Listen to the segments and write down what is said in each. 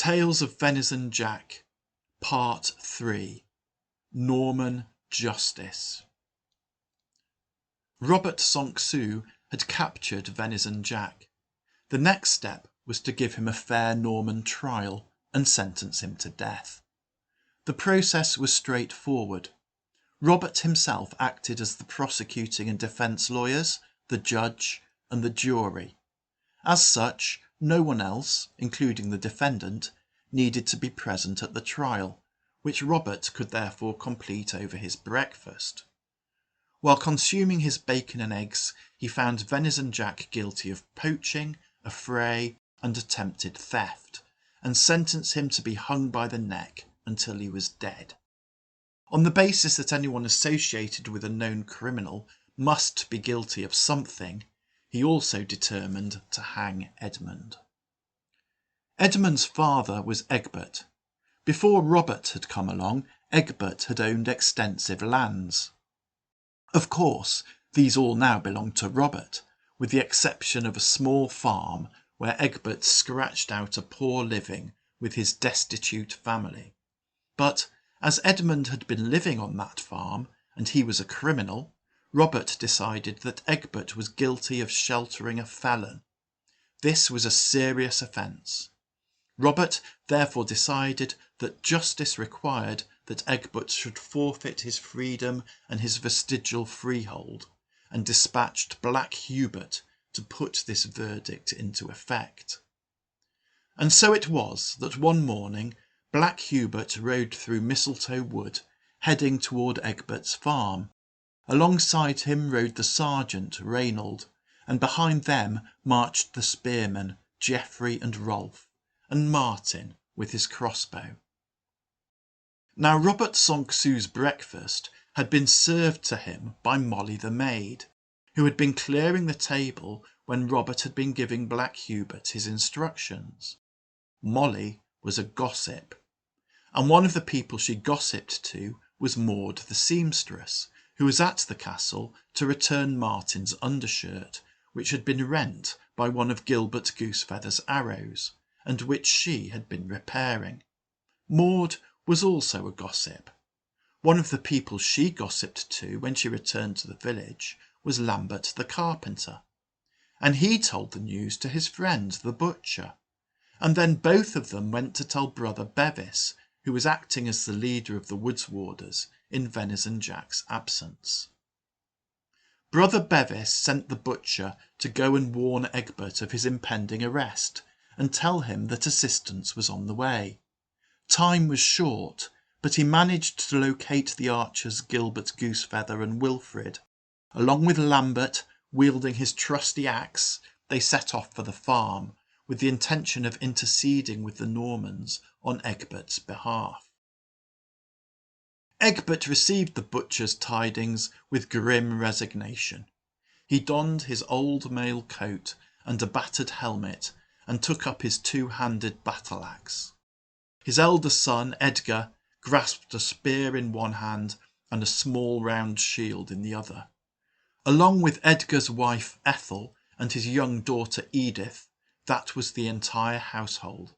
Tales of Venison Jack, Part 3. Norman Justice. Robert Sonk-Su had captured Venison Jack. The next step was to give him a fair Norman trial and sentence him to death. The process was straightforward. Robert himself acted as the prosecuting and defence lawyers, the judge, and the jury. As such, no one else, including the defendant, needed to be present at the trial, which Robert could therefore complete over his breakfast. While consuming his bacon and eggs, he found Venison Jack guilty of poaching, affray, and attempted theft, and sentenced him to be hung by the neck until he was dead. On the basis that anyone associated with a known criminal must be guilty of something, he also determined to hang Edmund. Edmund's father was Egbert. Before Robert had come along, Egbert had owned extensive lands. Of course, these all now belonged to Robert, with the exception of a small farm where Egbert scratched out a poor living with his destitute family. But as Edmund had been living on that farm, and he was a criminal, Robert decided that Egbert was guilty of sheltering a felon. This was a serious offence. Robert therefore decided that justice required that Egbert should forfeit his freedom and his vestigial freehold, and dispatched Black Hubert to put this verdict into effect. And so it was that one morning Black Hubert rode through Mistletoe Wood, heading toward Egbert's farm. Alongside him rode the sergeant, Reynold, and behind them marched the spearmen, Geoffrey and Rolf, and Martin with his crossbow. Now Robert Sonk-Su's breakfast had been served to him by Molly the maid, who had been clearing the table when Robert had been giving Black Hubert his instructions. Molly was a gossip, and one of the people she gossiped to was Maud the seamstress, who was at the castle to return Martin's undershirt, which had been rent by one of Gilbert Goosefeather's arrows, and which she had been repairing. Maud was also a gossip. One of the people she gossiped to when she returned to the village was Lambert the carpenter, and he told the news to his friend the butcher, and then both of them went to tell Brother Bevis, who was acting as the leader of the woods warders in Venison Jack's absence. Brother Bevis sent the butcher to go and warn Egbert of his impending arrest, and tell him that assistance was on the way. Time was short, but he managed to locate the archers Gilbert Goosefeather and Wilfrid. Along with Lambert, wielding his trusty axe, they set off for the farm, with the intention of interceding with the Normans on Egbert's behalf. Egbert received the butcher's tidings with grim resignation. He donned his old mail coat and a battered helmet, and took up his two-handed battle-axe. His elder son, Edgar, grasped a spear in one hand and a small round shield in the other. Along with Edgar's wife Ethel and his young daughter Edith, that was the entire household.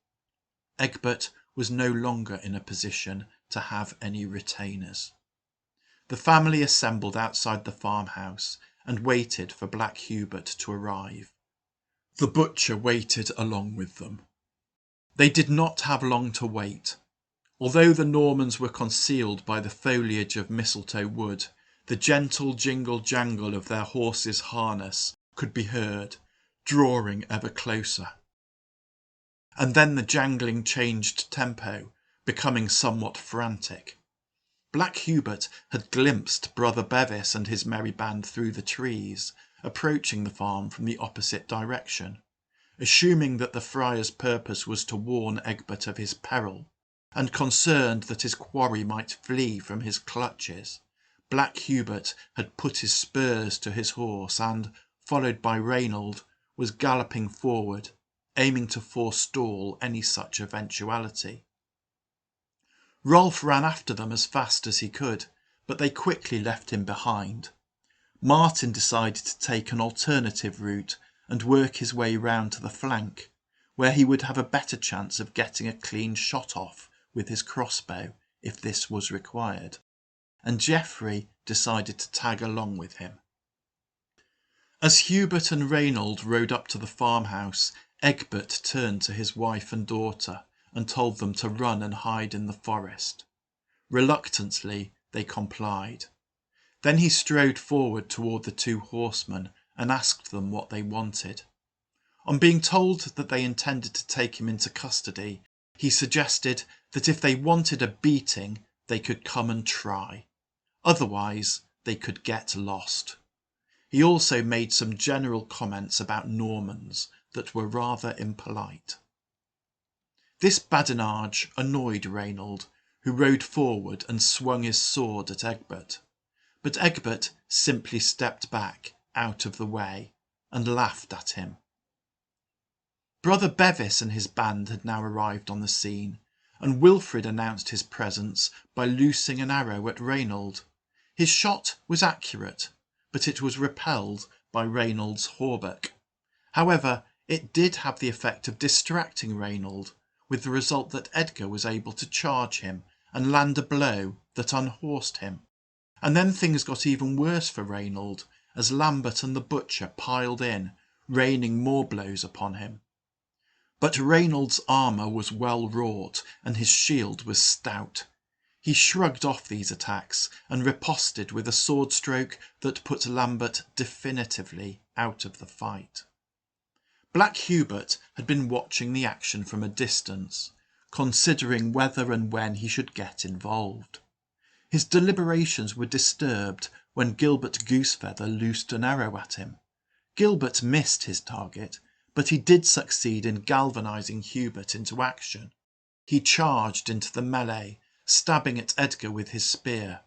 Egbert was no longer in a position to have any retainers. The family assembled outside the farmhouse and waited for Black Hubert to arrive. The butcher waited along with them. They did not have long to wait. Although the Normans were concealed by the foliage of Mistletoe Wood, the gentle jingle-jangle of their horses' harness could be heard, drawing ever closer. And then the jangling changed tempo, becoming somewhat frantic. Black Hubert had glimpsed Brother Bevis and his merry band through the trees, approaching the farm from the opposite direction. Assuming that the friar's purpose was to warn Egbert of his peril, and concerned that his quarry might flee from his clutches, Black Hubert had put his spurs to his horse and, followed by Reynold, was galloping forward, aiming to forestall any such eventuality. Rolf ran after them as fast as he could, but they quickly left him behind. Martin decided to take an alternative route and work his way round to the flank, where he would have a better chance of getting a clean shot off with his crossbow if this was required, and Geoffrey decided to tag along with him. As Hubert and Reynold rode up to the farmhouse, Egbert turned to his wife and daughter and told them to run and hide in the forest. Reluctantly, they complied. Then he strode forward toward the two horsemen and asked them what they wanted. On being told that they intended to take him into custody, he suggested that if they wanted a beating, they could come and try. Otherwise, they could get lost. He also made some general comments about Normans that were rather impolite. This badinage annoyed Reynold, who rode forward and swung his sword at Egbert. But Egbert simply stepped back out of the way and laughed at him. Brother Bevis and his band had now arrived on the scene, and Wilfred announced his presence by loosing an arrow at Reynold. His shot was accurate, but it was repelled by Reynold's hauberk. However, it did have the effect of distracting Reynold, with the result that Edgar was able to charge him and land a blow that unhorsed him. And then things got even worse for Reynold, as Lambert and the butcher piled in, raining more blows upon him. But Reynold's armour was well wrought, and his shield was stout. He shrugged off these attacks and riposted with a sword stroke that put Lambert definitively out of the fight. Black Hubert had been watching the action from a distance, considering whether and when he should get involved. His deliberations were disturbed when Gilbert Goosefeather loosed an arrow at him. Gilbert missed his target, but he did succeed in galvanising Hubert into action. He charged into the melee, stabbing at Edgar with his spear.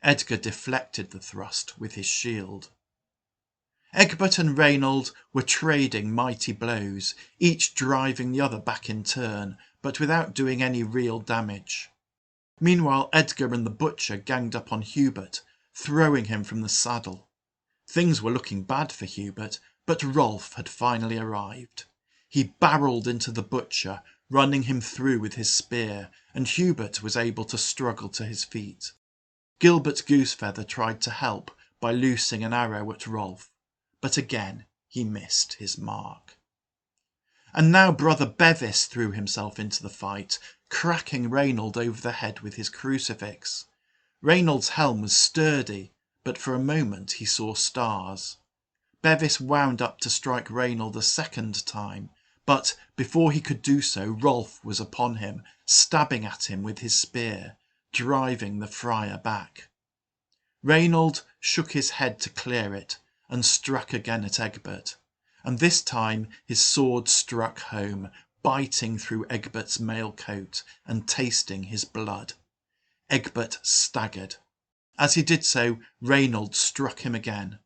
Edgar deflected the thrust with his shield. Egbert and Reynold were trading mighty blows, each driving the other back in turn, but without doing any real damage. Meanwhile, Edgar and the butcher ganged up on Hubert, throwing him from the saddle. Things were looking bad for Hubert, but Rolf had finally arrived. He barreled into the butcher, running him through with his spear, and Hubert was able to struggle to his feet. Gilbert Goosefeather tried to help by loosing an arrow at Rolf, but again he missed his mark. And now Brother Bevis threw himself into the fight, cracking Reynold over the head with his crucifix. Reynold's helm was sturdy, but for a moment he saw stars. Bevis wound up to strike Reynold a second time, but before he could do so, Rolf was upon him, stabbing at him with his spear, driving the friar back. Reynold shook his head to clear it and struck again at Egbert, and this time his sword struck home, biting through Egbert's mail coat and tasting his blood. Egbert staggered. As he did so, Reynold struck him again,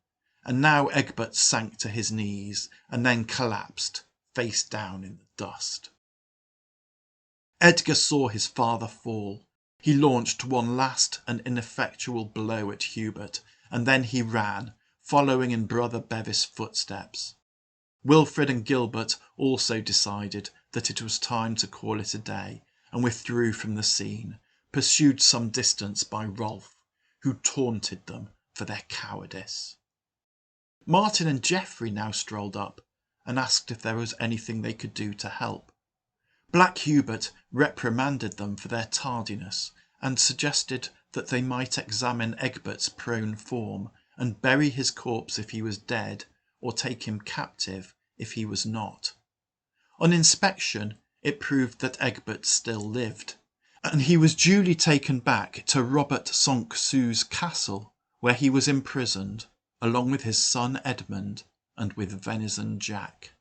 and now Egbert sank to his knees and then collapsed, face down in the dust. Edgar saw his father fall. He launched one last and ineffectual blow at Hubert, and then he ran, following in Brother Bevis' footsteps. Wilfred and Gilbert also decided that it was time to call it a day, and withdrew from the scene, pursued some distance by Rolf, who taunted them for their cowardice. Martin and Geoffrey now strolled up and asked if there was anything they could do to help. Black Hubert reprimanded them for their tardiness and suggested that they might examine Egbert's prone form and bury his corpse if he was dead, or take him captive if he was not. On inspection, it proved that Egbert still lived, and he was duly taken back to Robert Sonk-Su's castle, where he was imprisoned, along with his son Edmund and with Venison Jack.